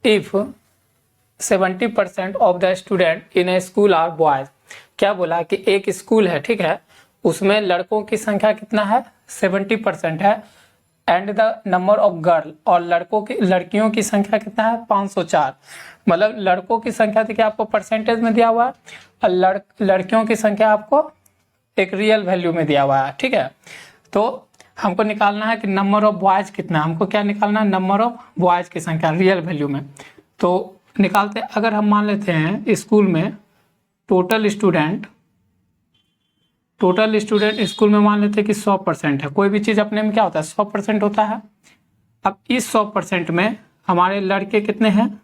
If 70% of the student in a school are boys. क्या बोला कि एक स्कूल है, ठीक है, उसमें लड़कों की संख्या कितना है, 70% है, and the number of girl, और लड़कियों की संख्या कितना है, 504। मतलब लड़कों की संख्या देखिए आपको परसेंटेज में दिया हुआ है, और लड़कियों की संख्या आपको एक रियल वैल्यू में दिया हुआ है, ठीक है। तो हमको निकालना है कि नंबर ऑफ बॉयज कितना, हमको क्या निकालना है, नंबर ऑफ बॉयज की संख्या रियल वैल्यू में। तो निकालते, अगर हम मान लेते हैं स्कूल में टोटल स्टूडेंट स्कूल में मान लेते हैं कि 100% है। कोई भी चीज़ अपने में क्या होता है, 100% होता है। अब इस 100% में हमारे लड़के कितने हैं,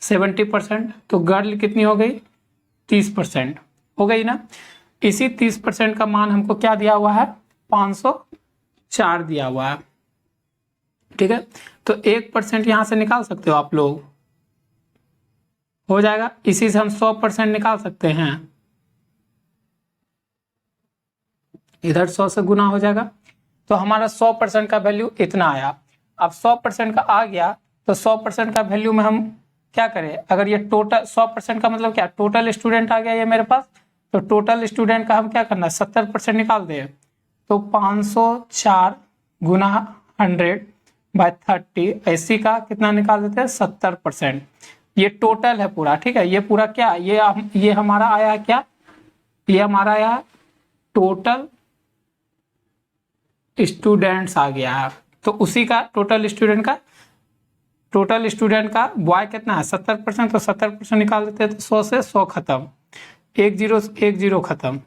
70%, तो गर्ल कितनी हो गई, 30% हो गई ना। इसी 30% का मान हमको क्या दिया हुआ है, 504 दिया हुआ है, ठीक है। तो 1% यहाँ से निकाल सकते हो आप लोग, हो जाएगा। इसी से हम 100% निकाल सकते हैं, इधर 100 से गुना हो जाएगा। तो हमारा 100% का वैल्यू इतना आया। अब 100% का आ गया, तो 100% का वैल्यू में हम क्या करें, अगर ये टोटल 100% का मतलब क्या, टोटल स्टूडेंट आ गया ये मेरे पास, तो टोटल स्टूडेंट का हम क्या करना है, 70% निकाल दें। तो 504 गुना 100/30, ऐसी का कितना निकाल देते हैं, 70%। ये टोटल है पूरा, ठीक है। ये पूरा क्या, ये हमारा आया है क्या, ये हमारा आया टोटल स्टूडेंट्स आ गया है। तो उसी का टोटल स्टूडेंट का बॉय कितना है, 70%, तो 70% निकाल देते हैं, तो 100 से 100 खत्म, 10 खत्म,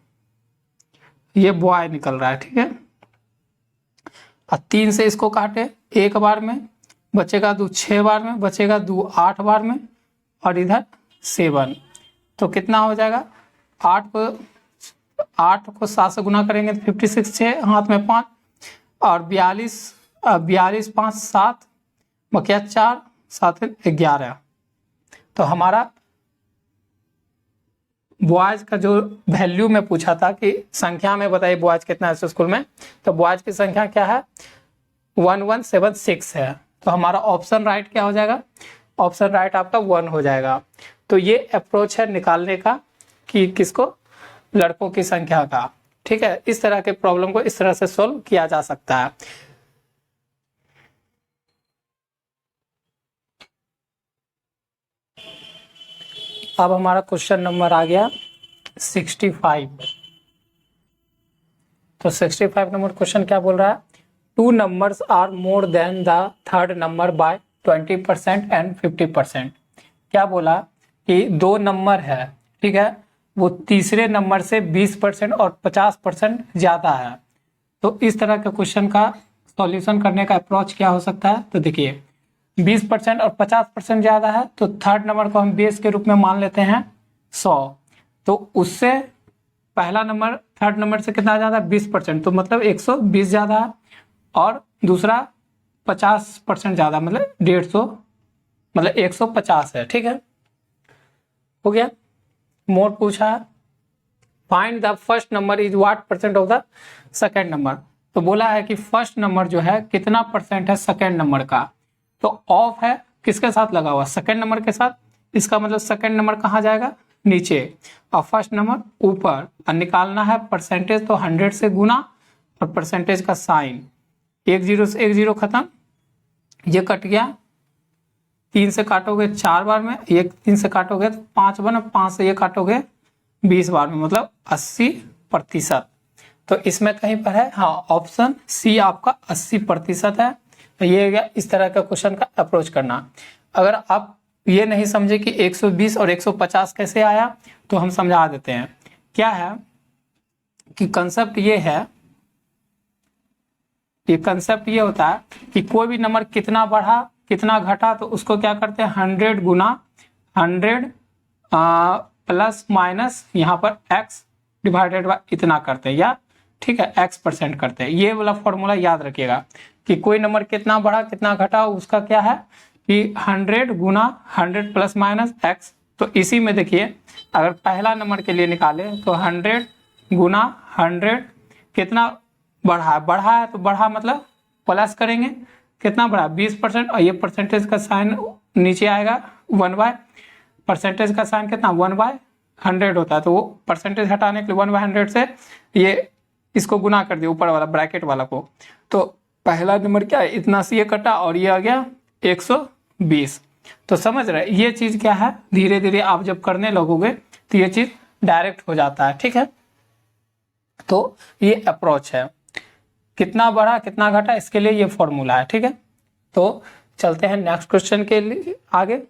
ये बॉय निकल रहा है, ठीक है। और 3 से इसको काटे एक बार में, बचेगा 2 6 बार में, बचेगा 2 8 बार में, और इधर 7, तो कितना हो जाएगा, 8 को 7 से गुना करेंगे तो 56, 6 हाथ में 5, और 42 5 7 बकिया 4 7 11। तो हमारा बॉयज का जो वैल्यू में पूछा था कि संख्या में बताइए बॉयज कितना है स्कूल में, तो बॉयज की संख्या क्या है, 1176 है। तो हमारा ऑप्शन राइट क्या हो जाएगा, ऑप्शन राइट आपका 1 हो जाएगा। तो ये अप्रोच है निकालने का कि किसको, लड़कों की संख्या का, ठीक है। इस तरह के प्रॉब्लम को इस तरह से सोल्व किया जा सकता है। अब हमारा क्वेश्चन नंबर आ गया 65। तो 65 नंबर क्वेश्चन क्या बोल रहा है, 2 numbers are more than the third number by 20% and 50%। क्या बोला कि 2 नंबर है, ठीक है, वो तीसरे नंबर से 20% और 50% ज़्यादा है। तो इस तरह के क्वेश्चन का सॉल्यूशन करने का अप्रोच क्या हो सकता है, तो देखिए 20% और 50% ज़्यादा है, तो थर्ड नंबर को हम बेस के रूप में मान लेते हैं 100। तो उससे पहला नंबर थर्ड नंबर से कितना ज़्यादा, 20%, तो मतलब 120 ज़्यादा है, और दूसरा 50% ज़्यादा, मतलब 150, मतलब 150 है, ठीक है, हो गया। मोर पूछा find the first number is what percent of the second number. तो बोला है कि फर्स्ट नंबर जो है कितना परसेंट है सेकेंड नंबर का। तो ऑफ है किसके साथ लगा हुआ, सेकेंड नंबर के साथ, इसका मतलब सेकेंड नंबर कहाँ जाएगा, नीचे, और फर्स्ट नंबर ऊपर। और निकालना है परसेंटेज, तो 100 से गुना और परसेंटेज का साइन, 10 से 10 खत्म, ये कट गया, 3 से काटोगे 4 बार में, 3 से काटोगे तो 5 बना, 5 से ये काटोगे 20 बार में, मतलब 80%। तो इसमें कहीं पर है, हाँ, ऑप्शन सी आपका 80% है। तो ये गया इस तरह का क्वेश्चन का अप्रोच करना। अगर आप ये नहीं समझे कि 120 और 150 कैसे आया, तो हम समझा देते हैं। क्या है कि कंसेप्ट ये है, ये कंसेप्ट ये होता है कि कोई भी नंबर कितना बढ़ा कितना घटा, तो उसको क्या करते हैं, 100 गुना 100 प्लस माइनस यहाँ पर x डिवाइडेड बाय इतना करते हैं, या ठीक है x% करते हैं। ये वाला फॉर्मूला याद रखिएगा कि कोई नंबर कितना बढ़ा कितना घटा, उसका क्या है कि 100 गुना 100 प्लस माइनस x। तो इसी में देखिए अगर पहला नंबर के लिए निकाले तो 100 गुना 100 कितना बढ़ा है, तो बढ़ा मतलब प्लस करेंगे, कितना बढ़ा 20%, और ये परसेंटेज का साइन नीचे आएगा 1/, परसेंटेज का साइन कितना 1/100 होता है, तो वो परसेंटेज हटाने के लिए 1/100 से ये इसको गुना कर दिया ऊपर वाला ब्रैकेट वाला को, तो पहला नंबर क्या है इतना से ये कटा और ये आ गया 120। तो समझ रहे ये चीज क्या है, धीरे धीरे आप जब करने लगोगे तो ये चीज डायरेक्ट हो जाता है। ठीक है, तो ये अप्रोच है, कितना बढ़ा कितना घटा इसके लिए ये फॉर्मूला है। ठीक है, तो चलते हैं नेक्स्ट क्वेश्चन के लिए आगे।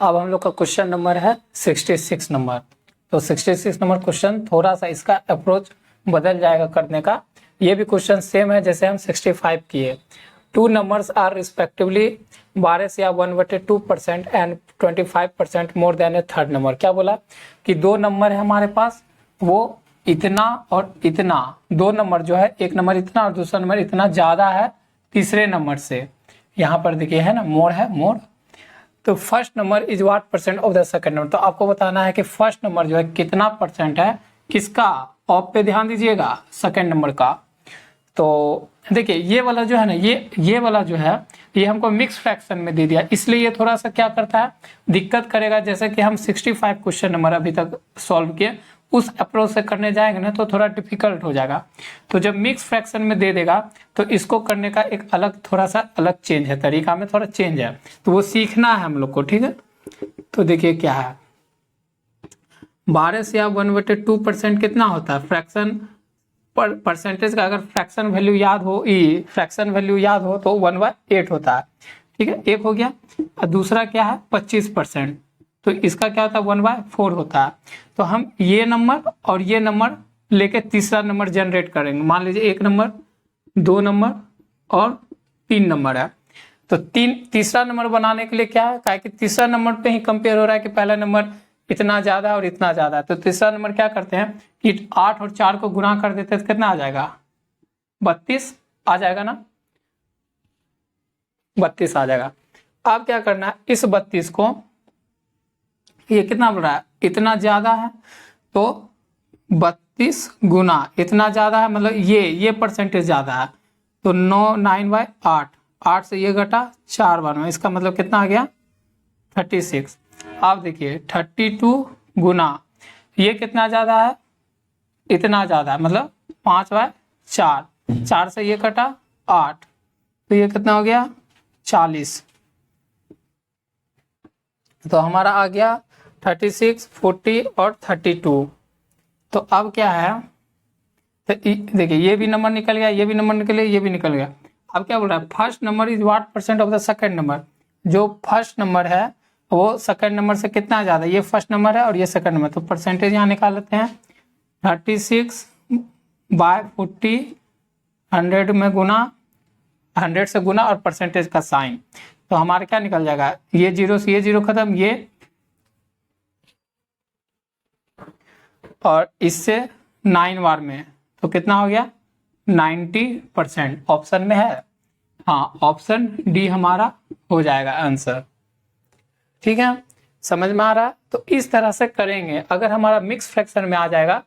अब हम लोग का क्वेश्चन नंबर है 66 नंबर। तो 66 नंबर क्वेश्चन थोड़ा सा इसका अप्रोच बदल जाएगा करने का। ये भी क्वेश्चन सेम है जैसे हम 65 किए। टू नंबर्स आर रिस्पेक्टिवली 12 या 1/2% and 25% more than A third number. क्या बोला कि दो नंबर है हमारे पास, वो इतना और इतना, दो नंबर जो है, एक नंबर इतना और दूसरा नंबर इतना ज़्यादा है तीसरे नंबर से। यहाँ पर देखिए है ना, मोर है, मोर। तो first number is what percent of the second number. तो आपको बताना है कि फर्स्ट नंबर जो है कितना परसेंट है किसका, ऑफ पे ध्यान दीजिएगा, सेकंड नंबर का। तो देखिए ये वाला जो है ना, ये वाला जो है ये हमको मिक्स फ्रैक्शन में दे दिया, इसलिए ये थोड़ा सा क्या करता है, दिक्कत करेगा। जैसे कि हम 65 क्वेश्चन नंबर अभी तक सॉल्व किए, उस अप्रोच से करने जाएंगे ना तो थोड़ा डिफिकल्ट हो जाएगा। तो जब मिक्स फ्रैक्शन में दे देगा तो इसको करने का एक अलग, थोड़ा सा अलग चेंज है, तरीका में थोड़ा चेंज है, तो वो सीखना है हम लोग को। ठीक है, तो देखिए क्या है, 12 या 1/2% कितना होता है फ्रैक्शन परसेंटेज का। अगर फ्रैक्शन वैल्यू याद हो, फ्रैक्शन वैल्यू याद हो तो 1/8 होता है। ठीक है, एक हो गया। और दूसरा क्या है 25%, तो इसका क्या होता है 1/4 होता है। तो हम ये नंबर और ये नंबर लेके तीसरा नंबर जनरेट करेंगे। मान लीजिए एक नंबर, दो नंबर और तीन नंबर है, तो तीसरा नंबर बनाने के लिए क्या है कि तीसरा नंबर पे ही कंपेयर हो रहा है कि पहला नंबर इतना ज्यादा और इतना ज्यादा है। तो तीसरा नंबर क्या करते हैं कि 8 और 4 को गुना कर देते हैं तो कितना आ जाएगा 32 आ जाएगा ना, 32 आ जाएगा। अब क्या करना है, इस 32 को, ये कितना बोल रहा है इतना ज्यादा है, तो 32 गुना इतना ज्यादा है, मतलब ये परसेंटेज ज्यादा है, तो 9/8, 8 से ये घटा 4 बार में, इसका मतलब कितना आ गया 36। आप देखिए 32 गुना ये कितना ज्यादा है, इतना ज्यादा है, मतलब 5/4, 4 से ये कटा 8, तो ये कितना हो गया 40। तो हमारा आ गया 36, 40 और 32। तो अब क्या है, तो देखिए ये भी नंबर निकल गया, ये भी नंबर निकल गया, ये भी निकल गया। अब क्या बोल रहा है, first number is what percent of the second number. जो फर्स्ट नंबर है वो सेकंड नंबर से कितना ज्यादा, ये फर्स्ट नंबर है और ये सेकंड नंबर, तो परसेंटेज यहाँ निकाल लेते हैं। 36/40, 100 में गुना, 100 से गुना और परसेंटेज का साइन, तो हमारा क्या निकल जाएगा, ये जीरो से ये जीरो खत्म, ये और इससे 9 बार में, तो कितना हो गया 90%। ऑप्शन में है, हाँ ऑप्शन डी हमारा हो जाएगा आंसर। ठीक है, समझ में आ रहा है। तो इस तरह से करेंगे। अगर हमारा मिक्स फ्रैक्शन में आ जाएगा,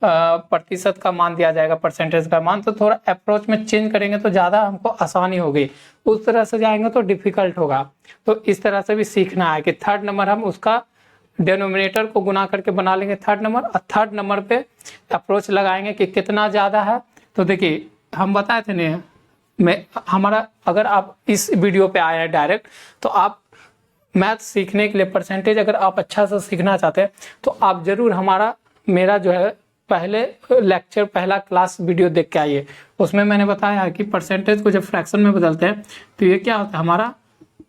प्रतिशत का मान दिया जाएगा, परसेंटेज का मान, तो थोड़ा अप्रोच में चेंज करेंगे तो ज़्यादा हमको आसानी होगी। उस तरह से जाएंगे तो डिफिकल्ट होगा। तो इस तरह से भी सीखना है कि थर्ड नंबर हम उसका डिनोमिनेटर को गुना करके बना लेंगे थर्ड नंबर, और थर्ड नंबर पे अप्रोच लगाएंगे कि कितना ज़्यादा है। तो देखिए हम बताए थे ना, हमारा अगर आप इस वीडियो पे आए हैं डायरेक्ट, तो आप मैथ सीखने के लिए, परसेंटेज अगर आप अच्छा से सीखना चाहते हैं तो आप जरूर मेरा जो है पहले लेक्चर, पहला क्लास वीडियो देख के आइए। उसमें मैंने बताया है कि परसेंटेज को जब फ्रैक्शन में बदलते हैं तो ये क्या होता है, हमारा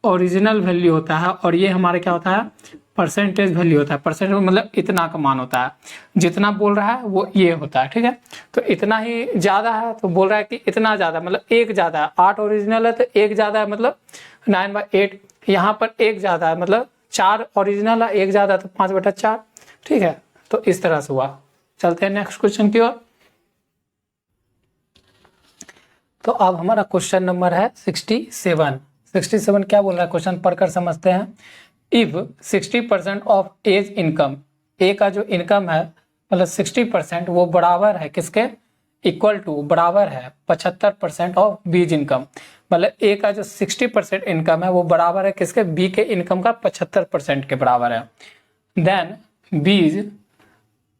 ओरिजिनल वैल्यू होता है, और ये हमारा क्या होता है परसेंटेज वैल्यू होता है। परसेंटेज मतलब इतना का मान होता है, जितना बोल रहा है वो ये होता है। ठीक है, तो इतना ही ज़्यादा है तो बोल रहा है कि इतना ज़्यादा, मतलब एक ज़्यादा है। 8 ओरिजिनल है तो एक ज़्यादा है, मतलब 9/8। यहाँ पर एक ज़्यादा है, मतलब 4 ओरिजिनल है, एक ज़्यादा है तो 5/4। ठीक है, तो इस तरह से हुआ। चलते हैं नेक्स्ट क्वेश्चन की ओर। तो अब हमारा क्वेश्चन नंबर है 67। 67 क्या बोल रहा है, क्वेश्चन पढ़कर समझते हैं। इफ 60% ऑफ एज इनकम, ए का जो इनकम है मतलब 60% वो बराबर है किसके, इक्वल टू बराबर है 75% ऑफ बीज इनकम, मतलब ए का जो 60% इनकम है वो बराबर है किसके, बी के इनकम का 75% के बराबर है। Then B's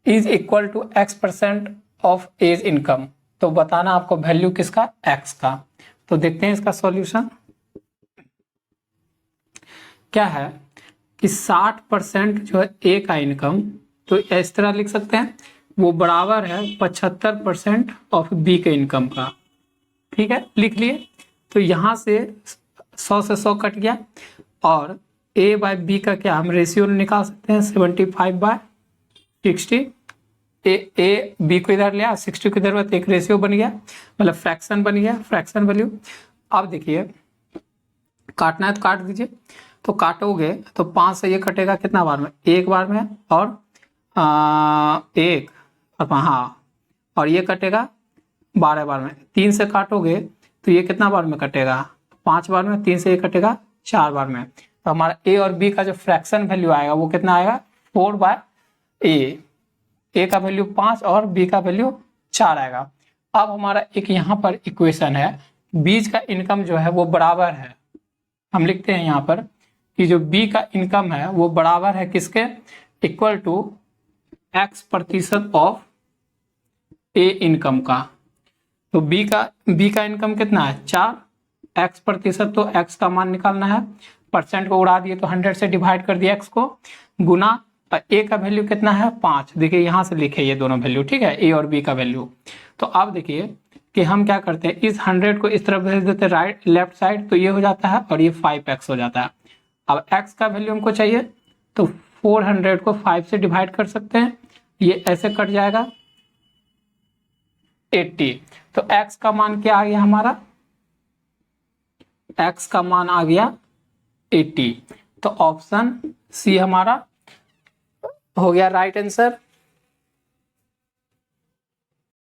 is equal to x% of A's income, तो बताना आपको वैल्यू किसका, x का। तो देखते हैं इसका सॉल्यूशन क्या है कि 60% जो है ए का इनकम, तो इस तरह लिख सकते हैं वो बराबर है 75% ऑफ बी के इनकम का। ठीक है, लिख लिए। तो यहाँ से 100 से 100 कट गया, और a बाय बी का क्या हम रेशियो निकाल सकते हैं, 75/60। ए बी को इधर लिया, 60 को इधर, एक रेशियो बन गया, मतलब फ्रैक्शन बन गया, फ्रैक्शन वैल्यू। अब देखिए काटना है तो काट दीजिए, तो काटोगे तो 5 से ये कटेगा कितना बार में, एक बार में, और एक, और हाँ, और ये कटेगा 12 बार में। 3 से काटोगे तो ये कितना बार में कटेगा, 5 बार में। 3 से ये कटेगा 4 बार में। तो हमारा ए और बी का जो फ्रैक्शन वैल्यू आएगा वो कितना आएगा, 4/a। ए का वैल्यू 5 और बी का वैल्यू 4 आएगा। अब हमारा एक यहाँ पर इक्वेशन है, बीज का इनकम जो है वो बराबर है, हम लिखते हैं यहाँ पर कि जो बी का इनकम है वो बराबर है किसके, equal to x% of A income का। तो बी का इनकम कितना है, 4, x%, तो x का मान निकालना है, परसेंट को उड़ा दिए तो 100 से डिवाइड कर दिया x को, गुना ए का वैल्यू कितना है 5। देखिए यहाँ से लिखे ये दोनों वैल्यू, ठीक है, ए और बी का वैल्यू। तो अब देखिए कि हम क्या करते हैं, इस 100 को इस तरफ भेज देते हैं लेफ्ट साइड, तो ये हो जाता है और ये 5x हो जाता है। अब x का वैल्यू हमको चाहिए, तो 400 को 5 से डिवाइड कर सकते हैं, ये ऐसे कट जाएगा 80। तो x का मान क्या आ गया हमारा, x का मान आ गया 80। तो ऑप्शन सी हमारा हो गया राइट आंसर।